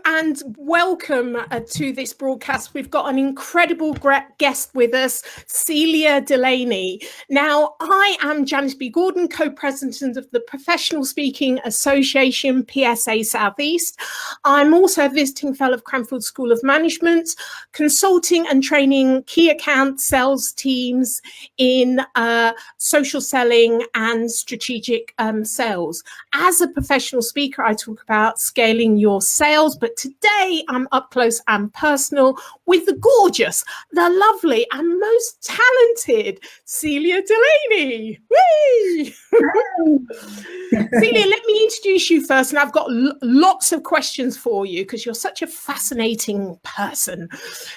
and welcome to this broadcast. We've got an incredible guest with us, Celia Delaney. Now, I am Janice B. Gordon, co-president of the Professional Speaking Association, PSA Southeast. I'm also a visiting fellow of Cranfield School of Management, consulting and training key account sales teams in social selling and strategic sales. As a professional speaker, I talk about scaling your sales, but today I'm up close and personal with the gorgeous, the lovely and most talented Celia Delaney. Whee! Celia, let me introduce you first, and I've got lots of questions for you because you're such a fascinating person.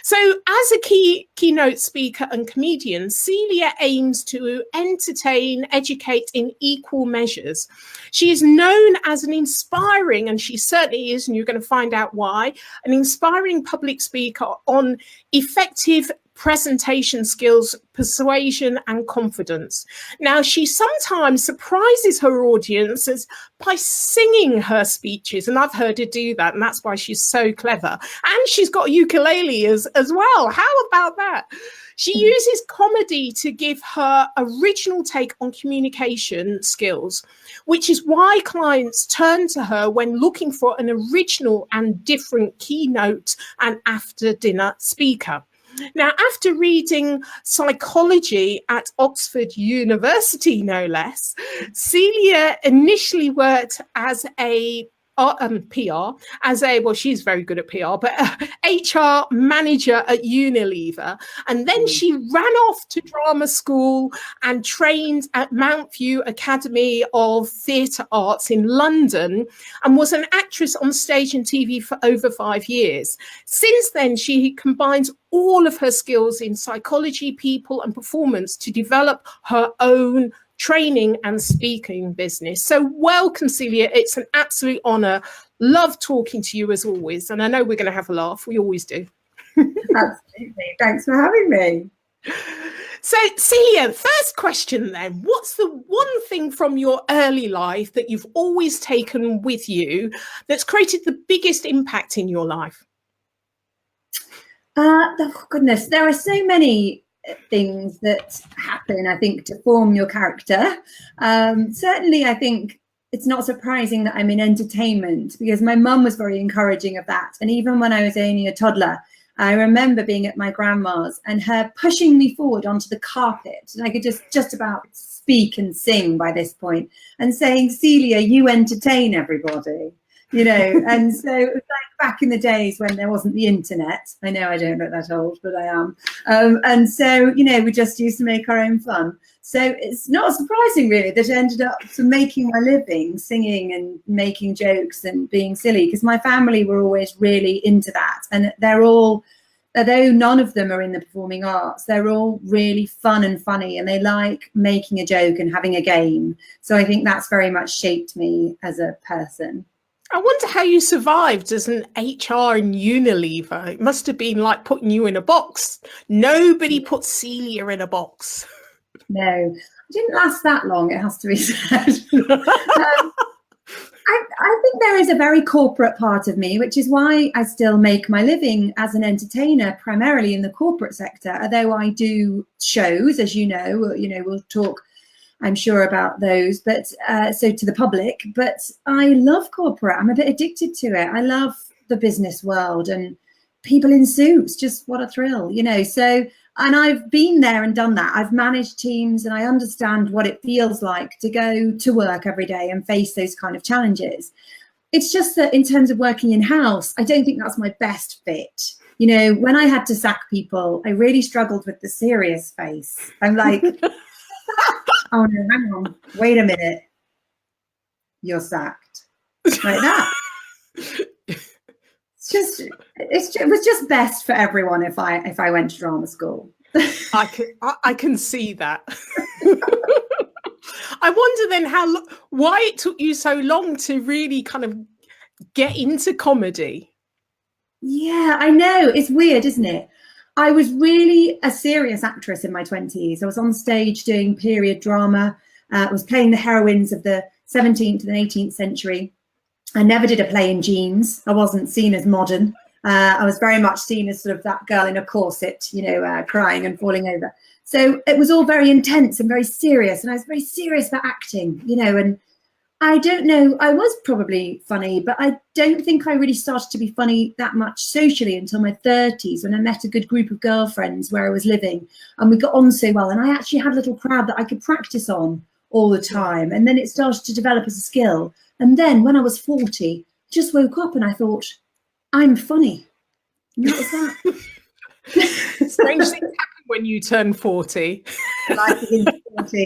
So as a keynote speaker and comedian, Celia aims to entertain, educate in equal measures. She is known as an inspiring, and she certainly is, and you're going to find out why, an inspiring public speaker on effective presentation skills, persuasion and confidence. Now, she sometimes surprises her audiences by singing her speeches, and I've heard her do that, and that's why she's so clever. And she's got a ukulele as well. How about that? She uses comedy to give her original take on communication skills, which is why clients turn to her when looking for an original and different keynote and after-dinner speaker. Now, after reading psychology at Oxford University, no less, Celia initially worked as a she's very good at PR, but HR manager at Unilever. And then she ran off to drama school and trained at Mount View Academy of Theatre Arts in London and was an actress on stage and TV for over 5 years. Since then, she combines all of her skills in psychology, people and performance to develop her own training and speaking business. So welcome, Celia. It's an absolute honor. Love talking to you as always. And I know we're going to have a laugh. We always do. Absolutely. Thanks for having me. So, Celia, first question then. What's the one thing from your early life that you've always taken with you that's created the biggest impact in your life? Oh, goodness. There are so many things that happen, I think, to form your character. Certainly, I think it's not surprising that I'm in entertainment because my mum was very encouraging of that. And even when I was only a toddler, I remember being at my grandma's and her pushing me forward onto the carpet. And I could just about speak and sing by this point and saying, Celia, you entertain everybody. You know, and so it was like back in the days when there wasn't the internet. I know I don't look that old, but I am. And so, you know, we just used to make our own fun. So it's not surprising, really, that I ended up making my living singing and making jokes and being silly, because my family were always really into that. And they're all, although none of them are in the performing arts, they're all really fun and funny, and they like making a joke and having a game. So I think that's very much shaped me as a person. I wonder how you survived as an HR in Unilever. It must have been like putting you in a box. Nobody put Celia in a box. No, I didn't last that long, it has to be said. I think there is a very corporate part of me, which is why I still make my living as an entertainer, primarily in the corporate sector, although I do shows, as you know, we'll talk, I'm sure, about those, but so to the public. But I love corporate. I'm a bit addicted to it. I love the business world and people in suits. Just what a thrill, you know. So, and I've been there and done that. I've managed teams and I understand what it feels like to go to work every day and face those kind of challenges. It's just that in terms of working in-house, I don't think that's my best fit. You know, when I had to sack people, I really struggled with the serious face. I'm like, oh no, hang on, wait a minute, you're sacked, like that. It was just best for everyone if I went to drama school. I can see that. I wonder then why it took you so long to really kind of get into comedy. Yeah, I know, it's weird, isn't it? I was really a serious actress in my 20s. I was on stage doing period drama. I was playing the heroines of the 17th and 18th century. I never did a play in jeans. I wasn't seen as modern. I was very much seen as sort of that girl in a corset, you know, crying and falling over. So it was all very intense and very serious. And I was very serious about acting, you know, and I don't know, I was probably funny, but I don't think I really started to be funny that much socially until my 30s, when I met a good group of girlfriends where I was living, and we got on so well. And I actually had a little crowd that I could practice on all the time. And then it started to develop as a skill. And then when I was 40, just woke up and I thought, I'm funny. And that was that. Strange things happen when you turn 40. Like 40.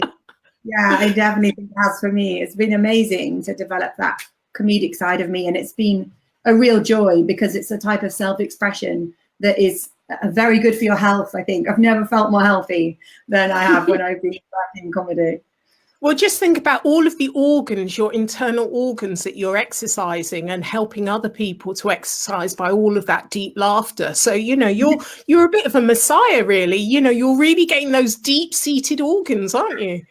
Yeah, I definitely think it has for me. It's been amazing to develop that comedic side of me. And it's been a real joy, because it's a type of self-expression that is very good for your health, I think. I've never felt more healthy than I have when I've been in comedy. Well, just think about all of the organs, your internal organs that you're exercising and helping other people to exercise by all of that deep laughter. So, you know, you're a bit of a messiah, really. You know, you're really getting those deep-seated organs, aren't you?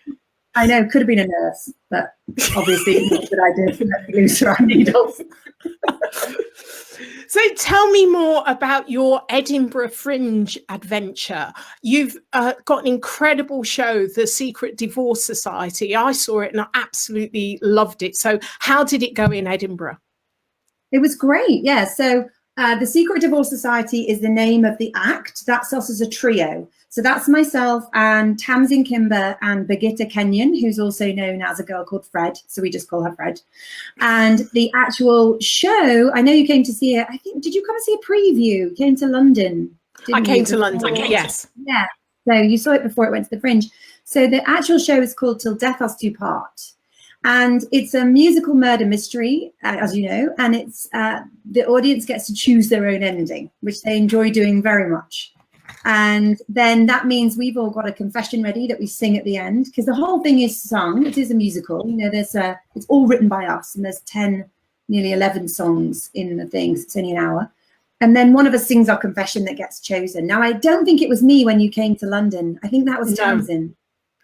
I know, could have been a nurse, but obviously not a good idea to lose around needles. So tell me more about your Edinburgh Fringe adventure. You've got an incredible show, The Secret Divorce Society. I saw it and I absolutely loved it. So how did it go in Edinburgh? It was great, yeah. So The Secret Divorce Society is the name of the act. That's us as a trio. So that's myself and Tamsin Kimber and Birgitta Kenyon, who's also known as a girl called Fred. So we just call her Fred. And the actual show, I know you came to see it. I think, did you come and see a preview? You came to London. I came to London, yes. Yeah. So you saw it before it went to the Fringe. So the actual show is called Till Death Us Do Part. And it's a musical murder mystery, as you know, and it's the audience gets to choose their own ending, which they enjoy doing very much. And then that means we've all got a confession ready that we sing at the end, because the whole thing is sung. It is a musical, you know. It's all written by us, and there's 10, nearly 11 songs in the thing. So it's only an hour, and then one of us sings our confession that gets chosen. Now, I don't think it was me when you came to London. I think that was Tamsin.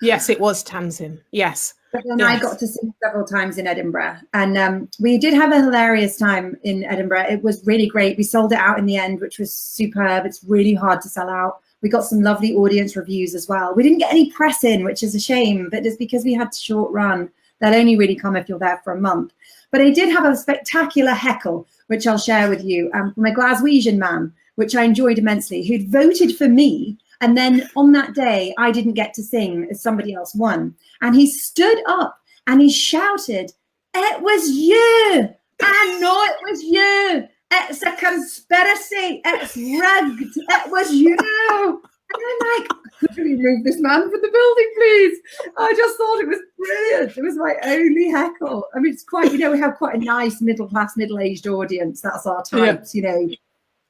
Yes, it was Tamsin. Yes. But then I got to sing several times in Edinburgh, and we did have a hilarious time in Edinburgh. It was really great. We sold it out in the end, which was superb. It's really hard to sell out. We got some lovely audience reviews as well. We didn't get any press in, which is a shame, but it's because we had a short run. They'll only really come if you're there for a month. But I did have a spectacular heckle, which I'll share with you, from a Glaswegian man, which I enjoyed immensely, who'd voted for me. And then on that day, I didn't get to sing as somebody else won. And he stood up and he shouted, "It was you! I know it was you! It's a conspiracy! It's rigged! It was you!" And I'm like, could we move this man from the building, please? I just thought it was brilliant. It was my only heckle. I mean, it's quite, you know, we have quite a nice middle-class, middle-aged audience. That's our types, you know.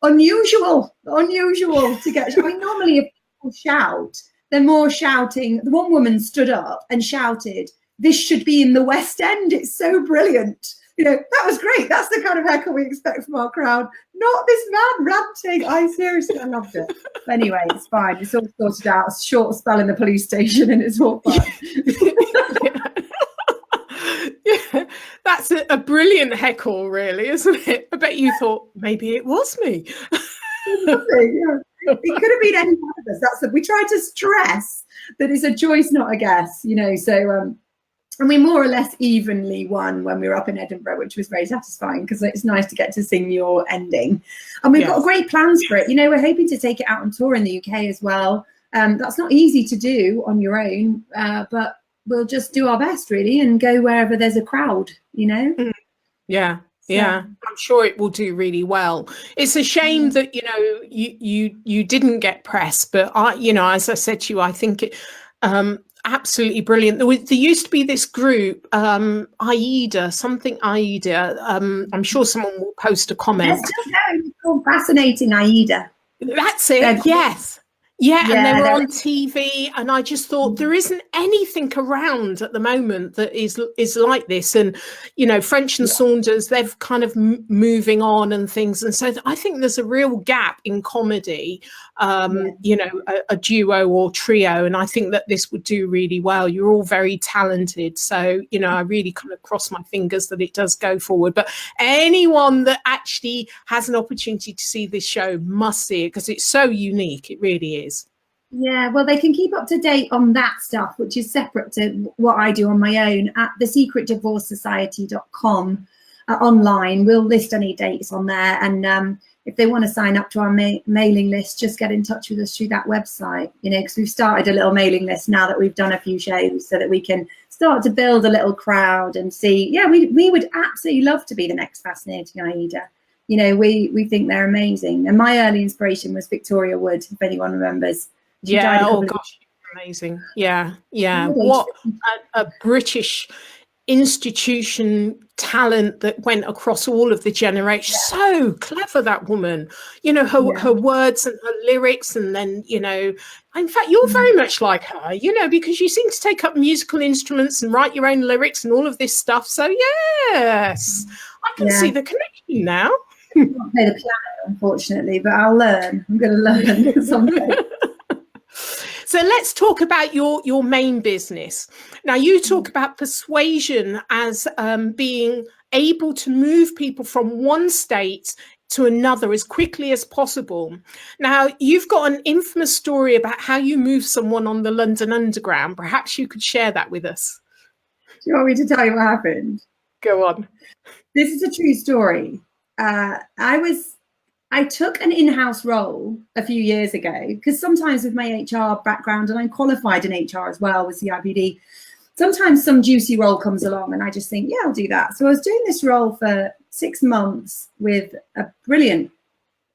Unusual to get. I mean, normally if people shout, they're more shouting. The one woman stood up and shouted, "This should be in the West End. It's so brilliant." You know, that was great. That's the kind of heckle we expect from our crowd. Not this man ranting. I loved it. But anyway, it's fine. It's all sorted out. A short spell in the police station and it's all fine. Yeah, that's a brilliant heckle, really, isn't it? I bet you thought maybe it was me. Yeah. It could have been any one of us. We try to stress that it's a choice, not a guess, you know. So and we more or less evenly won when we were up in Edinburgh, which was very satisfying, because it's nice to get to sing your ending. And we've got great plans for it. You know, we're hoping to take it out on tour in the UK as well. That's not easy to do on your own, but we'll just do our best, really, and go wherever there's a crowd, you know? Yeah. Yeah, I'm sure it will do really well. It's a shame that, you know, you didn't get press, but I, you know, as I said to you, I think it absolutely brilliant. There used to be this group, Aida. I'm sure someone will post a comment. It's called Fascinating Aida. That's it. Yes. Yeah, and they Yeah, were on TV, and I just thought there isn't anything around at the moment that is like this. And you know, French and Saunders, they've kind of moving on and things, and so I think there's a real gap in comedy. You know, a duo or trio, and I think that this would do really well. You're all very talented, so you know, I really kind of cross my fingers that it does go forward. But anyone that actually has an opportunity to see this show must see it, because it's so unique. It really is. Yeah, well, they can keep up to date on that stuff, which is separate to what I do on my own, at thesecretdivorcesociety.com online. We'll list any dates on there. And if they want to sign up to our mailing list, just get in touch with us through that website, you know, because we've started a little mailing list now that we've done a few shows, so that we can start to build a little crowd and see. Yeah, we would absolutely love to be the next Fascinating Aida. You know, we think they're amazing. And my early inspiration was Victoria Wood, if anyone remembers. Yeah, oh gosh, amazing. Yeah, yeah. What a British institution talent that went across all of the generations. So clever, that woman. You know, her words and her lyrics, and then, you know, in fact, you're very much like her, you know, because you seem to take up musical instruments and write your own lyrics and all of this stuff. So yes, I can see the connection now. I can't play the piano, unfortunately, but I'll learn. I'm going to learn someday. So let's talk about your main business. Now, you talk about persuasion as being able to move people from one state to another as quickly as possible. Now, you've got an infamous story about how you moved someone on the London Underground. Perhaps you could share that with us. Do you want me to tell you what happened? Go on. This is a true story. I took an in-house role a few years ago, because sometimes with my HR background, and I'm qualified in HR as well with CIPD, sometimes some juicy role comes along and I just think, yeah, I'll do that. So I was doing this role for 6 months with a brilliant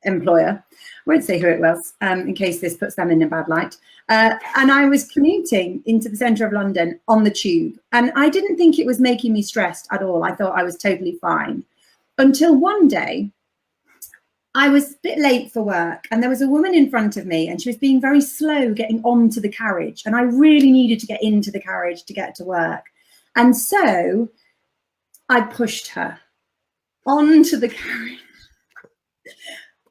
employer. I won't say who it was, in case this puts them in a bad light. And I was commuting into the centre of London on the tube. And I didn't think it was making me stressed at all. I thought I was totally fine. Until one day, I was a bit late for work, and there was a woman in front of me, and she was being very slow getting onto the carriage, and I really needed to get into the carriage to get to work. And so I pushed her onto the carriage,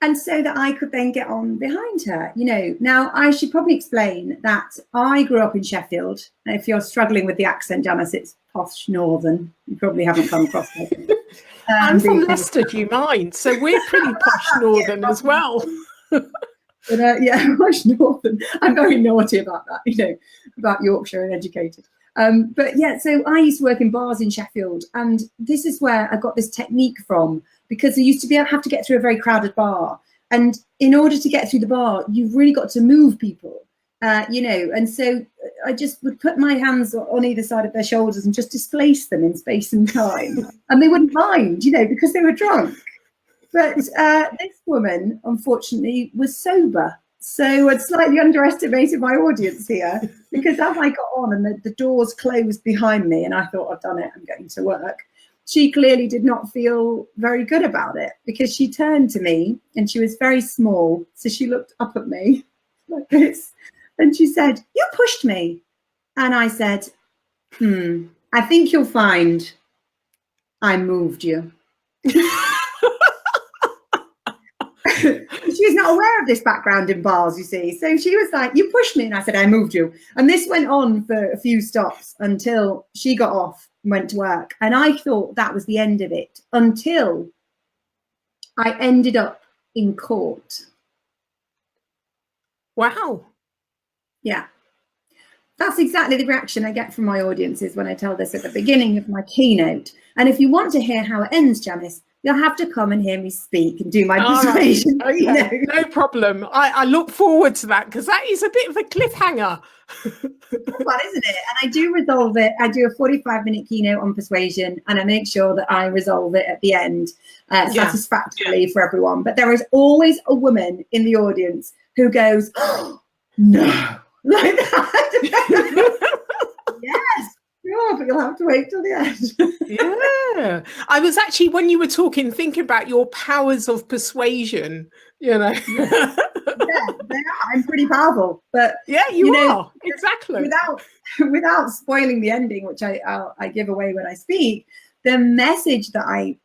and so that I could then get on behind her. You know, now I should probably explain that I grew up in Sheffield. If you're struggling with the accent, Janice, it's posh northern. You probably haven't come across it. I'm from Leicester, do you mind? So we're pretty posh northern as well. But, yeah, posh northern. I'm very naughty about that, you know, about Yorkshire and educated. But yeah, so I used to work in bars in Sheffield, and this is where I got this technique from, because I used to have to get through a very crowded bar. And in order to get through the bar, you've really got to move people, you know, and so I just would put my hands on either side of their shoulders and just displace them in space and time. And they wouldn't mind, you know, because they were drunk. But this woman, unfortunately, was sober. So I'd slightly underestimated my audience here, because as I got on and the doors closed behind me and I thought, I've done it, I'm getting to work, she clearly did not feel very good about it, because she turned to me, and she was very small. So she looked up at me like this. And she said, "You pushed me." And I said, I think you'll find I moved you. She was not aware of this background in bars, you see. So she was like, "You pushed me." And I said, "I moved you." And this went on for a few stops until she got off and went to work. And I thought that was the end of it, until I ended up in court. Wow. Yeah. That's exactly the reaction I get from my audiences when I tell this at the beginning of my keynote. And if you want to hear how it ends, Janice, you'll have to come and hear me speak and do my persuasion. Right. Okay. No problem. I look forward to that, because that is a bit of a cliffhanger. Well, isn't it? And I do resolve it. I do a 45-minute keynote on persuasion, and I make sure that I resolve it at the end satisfactorily for everyone. But there is always a woman in the audience who goes, "Oh, no," like that. Yes. Sure, but you'll have to wait till the end. Yeah. I was actually, when you were talking, thinking about your powers of persuasion, you know. Yeah. I'm pretty powerful, but yeah, you are exactly. Without spoiling the ending, which I give away when I speak, the message that I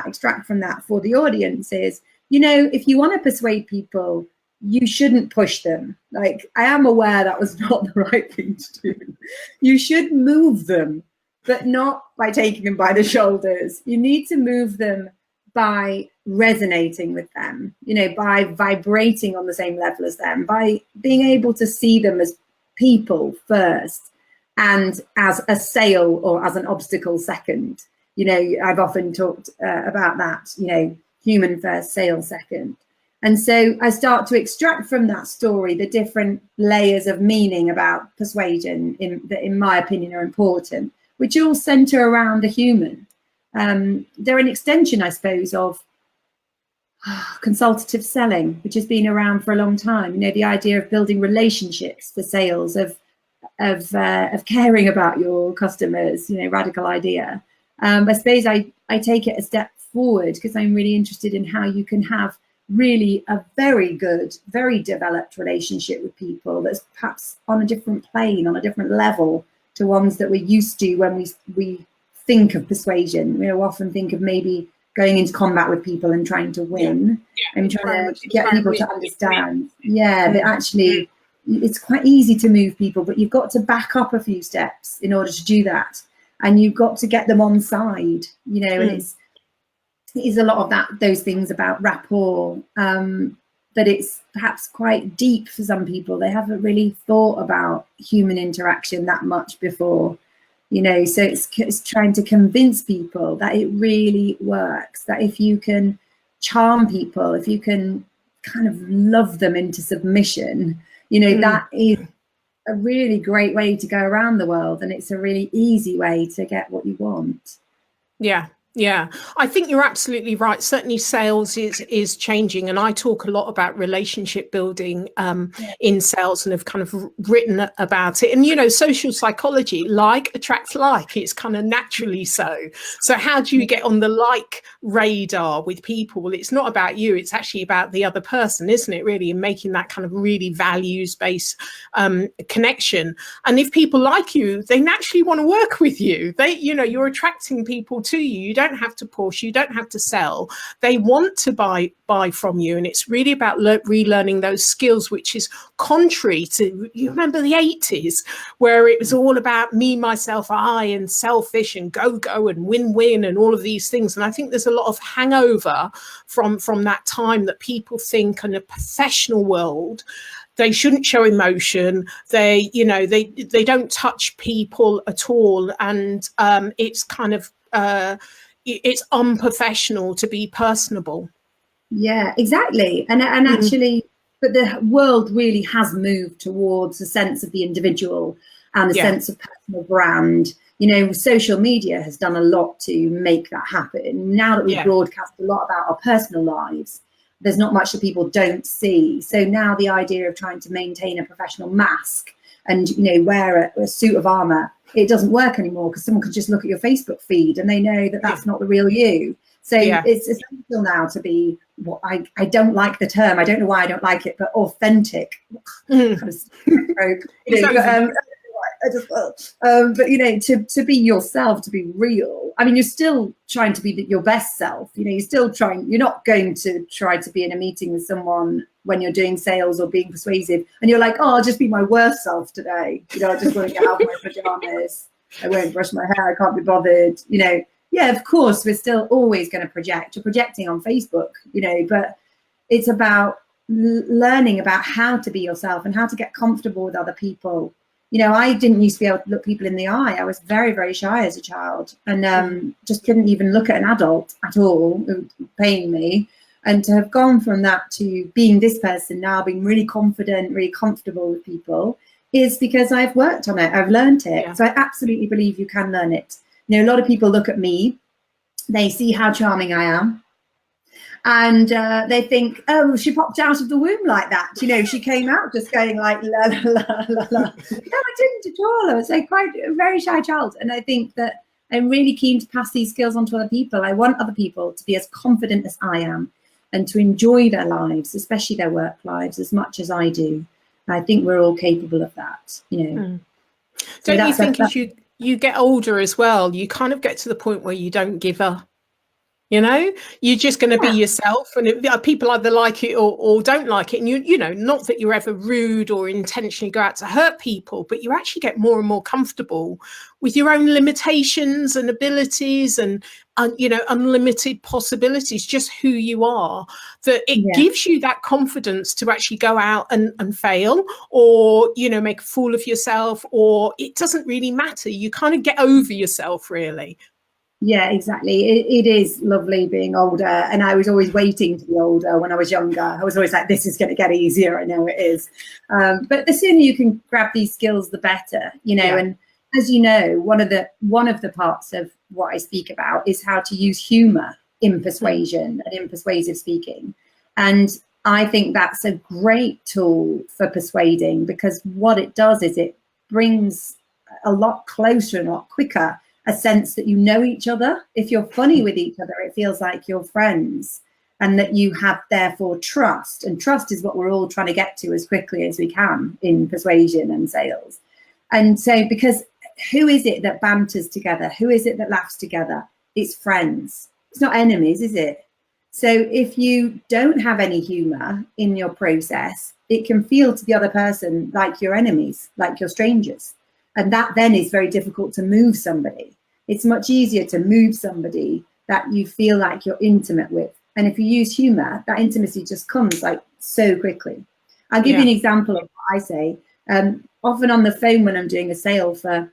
extract from that for the audience is, if you want to persuade people, you shouldn't push them. Like, I am aware that was not the right thing to do. You should move them, but not by taking them by the shoulders. You need to move them by resonating with them, by vibrating on the same level as them, by being able to see them as people first and as a sale or as an obstacle second. I've often talked about that, human first, sale second. And so I start to extract from that story the different layers of meaning about persuasion that, in my opinion, are important, which all center around the human. They're an extension, I suppose, of consultative selling, which has been around for a long time. The idea of building relationships for sales, of caring about your customers, radical idea. I suppose I take it a step forward because I'm really interested in how you can have really a very good, very developed relationship with people that's perhaps on a different plane, on a different level to ones that we're used to when we think of persuasion. We often think of maybe going into combat with people and trying to win and trying to get people to understand. That actually it's quite easy to move people, but you've got to back up a few steps in order to do that. And you've got to get them on side, and it is a lot of those things about rapport, but it's perhaps quite deep for some people. They haven't really thought about human interaction that much before, so it's trying to convince people that it really works, that if you can charm people, if you can kind of love them into submission, that is a really great way to go around the world, and it's a really easy way to get what you want. Yeah, I think you're absolutely right. Certainly sales is changing, and I talk a lot about relationship building in sales, and have kind of written about it. And social psychology, like attracts like, it's kind of naturally so. So how do you get on the like radar with people? Well, it's not about you, it's actually about the other person, isn't it, really, and making that kind of really values-based connection. And if people like you, they naturally want to work with you. You're attracting people to you. You don't have to push, you don't have to sell. They want to buy from you, and it's really about relearning those skills, which is contrary to, you remember the 80s, where it was all about me, myself, I, and selfish, and go and win and all of these things. And I think there's a lot of hangover from that time, that people think in a professional world they shouldn't show emotion. They don't touch people at all, and it's kind of it's unprofessional to be personable. Yeah, exactly. And actually, but the world really has moved towards a sense of the individual and a sense of personal brand. Social media has done a lot to make that happen. Now that we broadcast a lot about our personal lives, there's not much that people don't see. So now the idea of trying to maintain a professional mask and wear a suit of armor, it doesn't work anymore, because someone can just look at your Facebook feed and they know that that's not the real you. So it's essential now to be what I don't like the term. I don't know why I don't like it, but authentic. But to be yourself, to be real. I mean, you're still trying to be your best self. You're still trying. You're not going to try to be in a meeting with someone when you're doing sales or being persuasive, and you're like, oh, I'll just be my worst self today. I just want to get out of my pajamas. I won't brush my hair. I can't be bothered. Yeah, of course, we're still always going to project. You're projecting on Facebook, but it's about learning about how to be yourself and how to get comfortable with other people. I didn't used to be able to look people in the eye. I was very, very shy as a child, and just couldn't even look at an adult at all, paying me. And to have gone from that to being this person now, being really confident, really comfortable with people, is because I've worked on it. I've learned it. Yeah. So I absolutely believe you can learn it. A lot of people look at me, they see how charming I am, and they think, oh, she popped out of the womb like that. She came out just going like, la, la, la, la, la. No, I didn't at all. I was quite a very shy child. And I think that I'm really keen to pass these skills on to other people. I want other people to be as confident as I am. and to enjoy their lives, especially their work lives, as much as I do. I think we're all capable of that, you know. So don't you think as you get older as well, you kind of get to the point where you don't give a, you know, you're just going to be yourself, and people either like it or don't like it. And you know, not that you're ever rude or intentionally go out to hurt people, but you actually get more and more comfortable with your own limitations and abilities and you know, unlimited possibilities, just who you are, that it gives you that confidence to actually go out and fail, or, you know, make a fool of yourself, or it doesn't really matter. You kind of get over yourself, really. Yeah, exactly. It is lovely being older. And I was always waiting to be older when I was younger. I was always like, this is going to get easier. I know it is. But the sooner you can grab these skills, the better, you know. And as you know, one of the parts of what I speak about is how to use humor in persuasion and in persuasive speaking. And I think that's a great tool for persuading, because what it does is it brings a lot closer and a lot quicker a sense that you know each other. If you're funny with each other, it feels like you're friends, and that you have therefore trust. And trust is what we're all trying to get to as quickly as we can in persuasion and sales. And so, because who is it that banters together? Who is it that laughs together? It's friends. It's not enemies, is it? So if you don't have any humor in your process, it can feel to the other person like you're enemies, like you're strangers. And that then is very difficult to move somebody. It's much easier to move somebody that you feel like you're intimate with. And if you use humor, that intimacy just comes like so quickly. I'll give you an example of what I say. Often on the phone when I'm doing a sale, for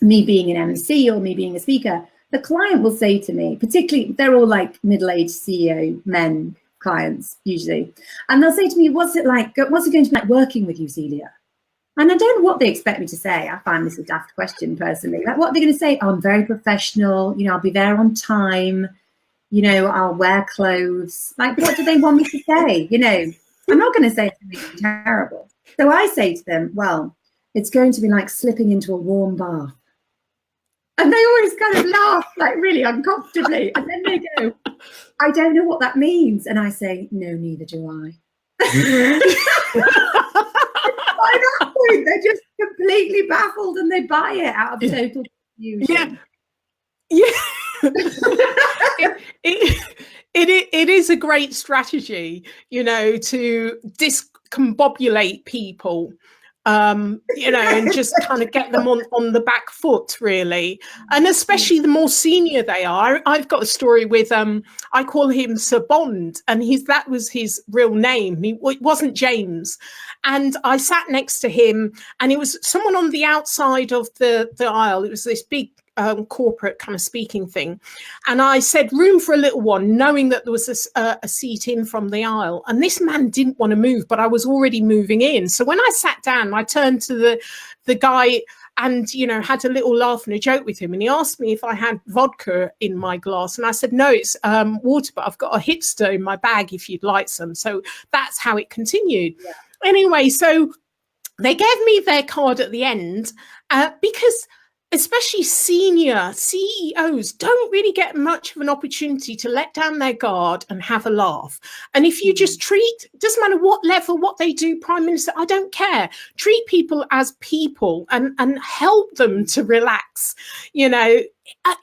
me being an MC or me being a speaker, the client will say to me, particularly, they're all like middle-aged CEO men clients usually. And they'll say to me, what's it going to be like working with you, Celia? And I don't know what they expect me to say. I find this a daft question personally. Like, what are they going to say? Oh, I'm very professional. You know, I'll be there on time. You know, I'll wear clothes. Like, what do they want me to say? You know, I'm not going to say something terrible. So I say to them, well, it's going to be like slipping into a warm bath. And they always kind of laugh, like really uncomfortably. And then they go, I don't know what that means. And I say, no, neither do I. By that point, they're just completely baffled and they buy it out of total confusion. It is a great strategy, you know, to discombobulate people, you know, and just kind of get them on the back foot, really. And especially the more senior they are. I've got a story with, I call him Sir Bond, and that was his real name. It wasn't James. And I sat next to him, and it was someone on the outside of the aisle. It was this big corporate kind of speaking thing. And I said, room for a little one, knowing that there was a seat in from the aisle. And this man didn't want to move, but I was already moving in. So when I sat down, I turned to the guy and, you know, had a little laugh and a joke with him. And he asked me if I had vodka in my glass. And I said, no, it's water, but I've got a hipster in my bag if you'd like some. So that's how it continued. Yeah. Anyway, so they gave me their card at the end because especially senior CEOs don't really get much of an opportunity to let down their guard and have a laugh. And if you just doesn't matter what level, what they do, Prime Minister, I don't care. Treat people as people and help them to relax. You know,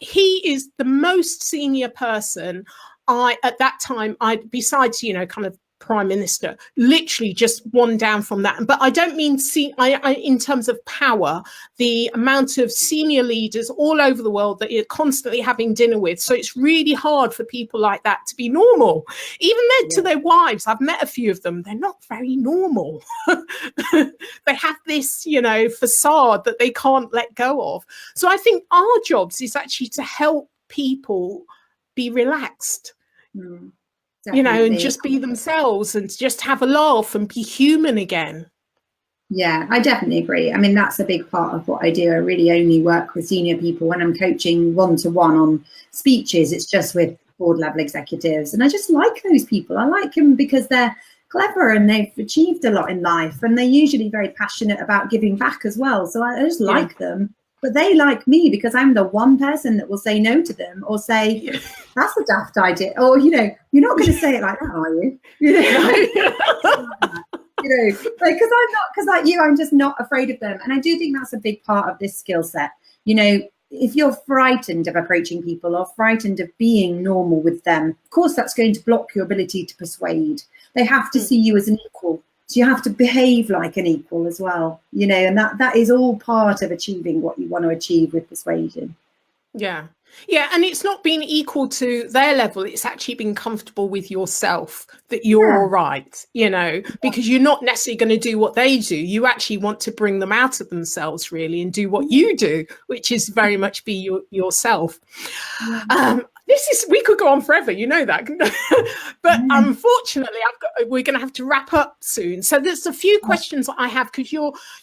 he is the most senior person at that time, besides, you know, kind of Prime Minister, literally just one down from that. But I don't mean in terms of power, the amount of senior leaders all over the world that you're constantly having dinner with. So it's really hard for people like that to be normal. Even to their wives, I've met a few of them, they're not very normal. They have this, you know, facade that they can't let go of. So I think our jobs is actually to help people be relaxed. Definitely. You know, and just be themselves and just have a laugh and be human again. Yeah, I definitely agree. I mean, that's a big part of what I do. I really only work with senior people when I'm coaching one-to-one on speeches. It's just with board level executives. And I just like those people. I like them because they're clever and they've achieved a lot in life. And they're usually very passionate about giving back as well. So I just like them. but they like me because I'm the one person that will say no to them or say, that's a daft idea. Or, you know, you're not going to say it like that, are you? You know, because like you, I'm just not afraid of them. And I do think that's a big part of this skill set. You know, if you're frightened of approaching people or frightened of being normal with them, of course, that's going to block your ability to persuade. They have to see you as an equal. So you have to behave like an equal as well, you know, and that is all part of achieving what you want to achieve with persuasion. Yeah. Yeah. And it's not being equal to their level. It's actually being comfortable with yourself that you're all right, you know, because you're not necessarily going to do what they do. You actually want to bring them out of themselves, really, and do what you do, which is very much be yourself. We could go on forever, you know that. But unfortunately, we're going to have to wrap up soon. So there's a few questions I have because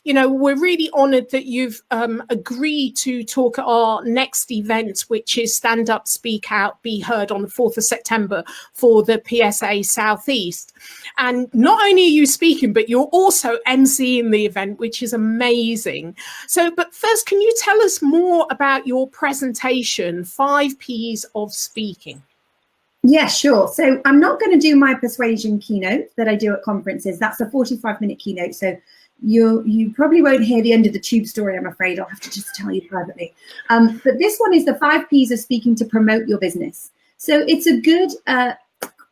we're really honoured that you've agreed to talk at our next event, which is Stand Up, Speak Out, Be Heard on the 4th of September for the PSA Southeast. And not only are you speaking, but you're also emceeing the event, which is amazing. So, but first, can you tell us more about your presentation, 5 Ps of Speaking? Yeah, sure. So I'm not going to do my persuasion keynote that I do at conferences. That's a 45-minute keynote. So you probably won't hear the end of the tube story, I'm afraid. I'll have to just tell you privately. But this one is the 5 Ps of speaking to promote your business. So it's a good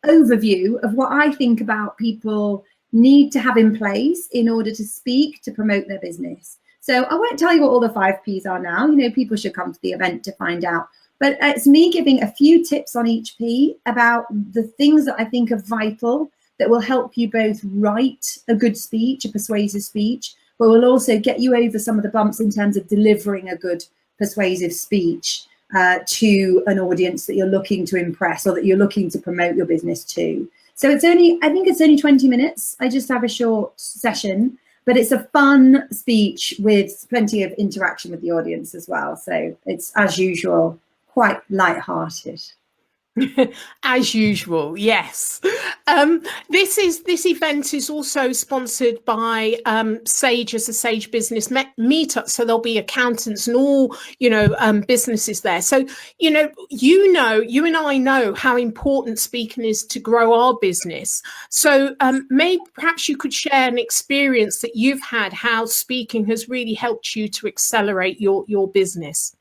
overview of what I think about people need to have in place in order to speak to promote their business. So I won't tell you what all the 5 Ps are now. You know, people should come to the event to find out. But it's me giving a few tips on each P about the things that I think are vital that will help you both write a good speech, a persuasive speech, but will also get you over some of the bumps in terms of delivering a good persuasive speech to an audience that you're looking to impress or that you're looking to promote your business to. So I think it's only 20 minutes. I just have a short session, but it's a fun speech with plenty of interaction with the audience as well. So it's, as usual, quite light-hearted. As usual, yes. This event is also sponsored by Sage as a Sage Business Meetup, so there'll be accountants and all businesses there. So you and I know how important speaking is to grow our business. So maybe perhaps you could share an experience that you've had, how speaking has really helped you to accelerate your business.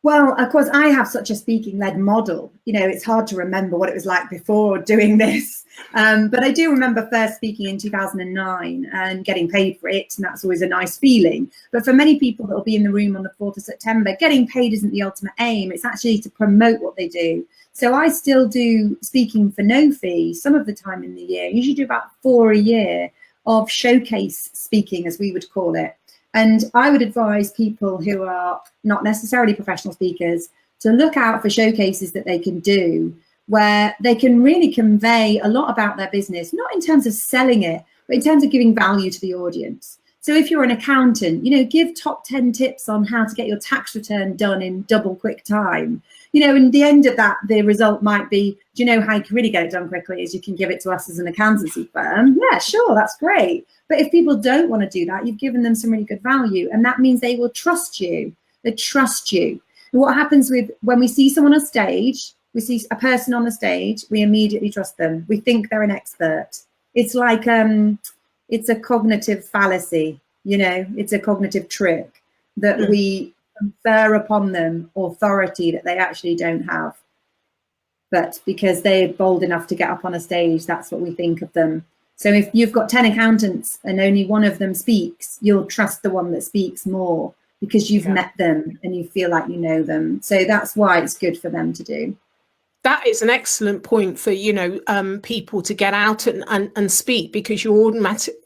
Well, of course, I have such a speaking-led model. You know, it's hard to remember what it was like before doing this. But I do remember first speaking in 2009 and getting paid for it. And that's always a nice feeling. But for many people that will be in the room on the 4th of September, getting paid isn't the ultimate aim. It's actually to promote what they do. So I still do speaking for no fee some of the time in the year. Usually do about 4 a year of showcase speaking, as we would call it. And I would advise people who are not necessarily professional speakers to look out for showcases that they can do where they can really convey a lot about their business, not in terms of selling it, but in terms of giving value to the audience. So if you're an accountant, give top 10 tips on how to get your tax return done in double quick time. And the end of that, the result might be, do you know how you can really get it done quickly is you can give it to us as an accountancy firm. Yeah, sure, that's great. But if people don't want to do that, you've given them some really good value. And that means they will trust you. They trust you. And what happens when we see someone on stage, we see a person on the stage, we immediately trust them. We think they're an expert. It's like, it's a cognitive fallacy, it's a cognitive trick that we confer upon them authority that they actually don't have. But because they're bold enough to get up on a stage, that's what we think of them. So if you've got 10 accountants and only one of them speaks, you'll trust the one that speaks more because you've met them and you feel like you know them. So that's why it's good for them to do. That is an excellent point for, people to get out and speak, because you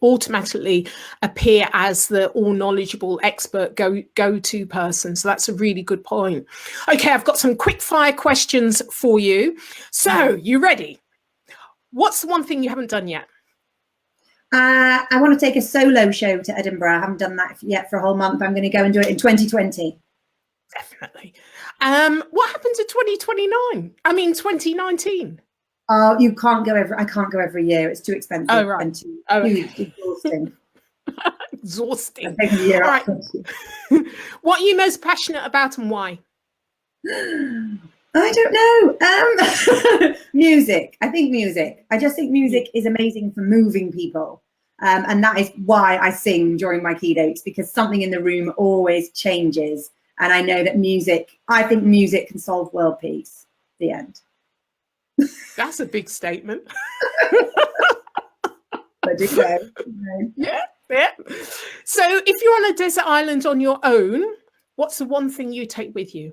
automatically appear as the all knowledgeable expert go-to person. So that's a really good point. Okay, I've got some quick fire questions for you. So you ready? What's the one thing you haven't done yet? I want to take a solo show to Edinburgh. I haven't done that yet for a whole month. I'm going to go and do it in 2020. Definitely. What happened to 2029? I mean, 2019. Oh, you can't go I can't go every year. It's too expensive. Oh, right. And too exhausting. exhausting. Take a year All off. right. What are you most passionate about and why? I don't know. Music. I think music. I just think music is amazing for moving people. And that is why I sing during my keynotes, because something in the room always changes. And I know that I think music can solve world peace. The end. That's a big statement. I do know. Yeah. So if you're on a desert island on your own, what's the one thing you take with you?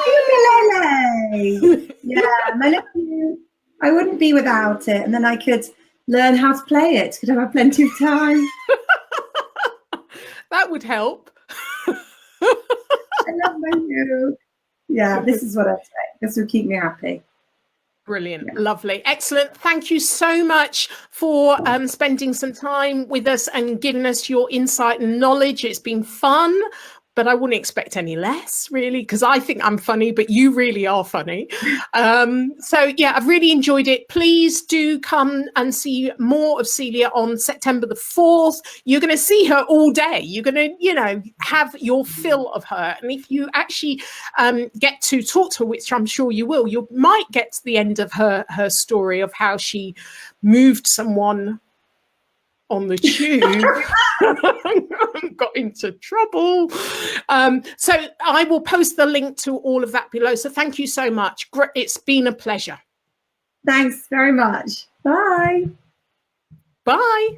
Ukulele. Yeah, my little, I wouldn't be without it. And then I could learn how to play it. Could I have plenty of time? That would help. I love my uke. Yeah, this is what I say. This will keep me happy. Brilliant. Yeah. Lovely. Excellent. Thank you so much for spending some time with us and giving us your insight and knowledge. It's been fun, but I wouldn't expect any less, really, because I think I'm funny, but you really are funny. So, yeah, I've really enjoyed it. Please do come and see more of Celia on September the 4th. You're going to see her all day. You're going to, have your fill of her. And if you actually get to talk to her, which I'm sure you will, you might get to the end of her story of how she moved someone on the tube got into trouble. So I will post the link to all of that below. So thank you so much. It's been a pleasure. Thanks very much. Bye. Bye.